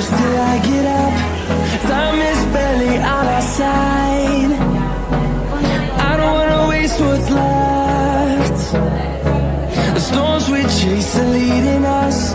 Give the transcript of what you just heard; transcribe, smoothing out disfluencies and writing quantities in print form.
close till I get up. Time is barely on our side. I don't wanna waste what's left. The storms we chase are leading us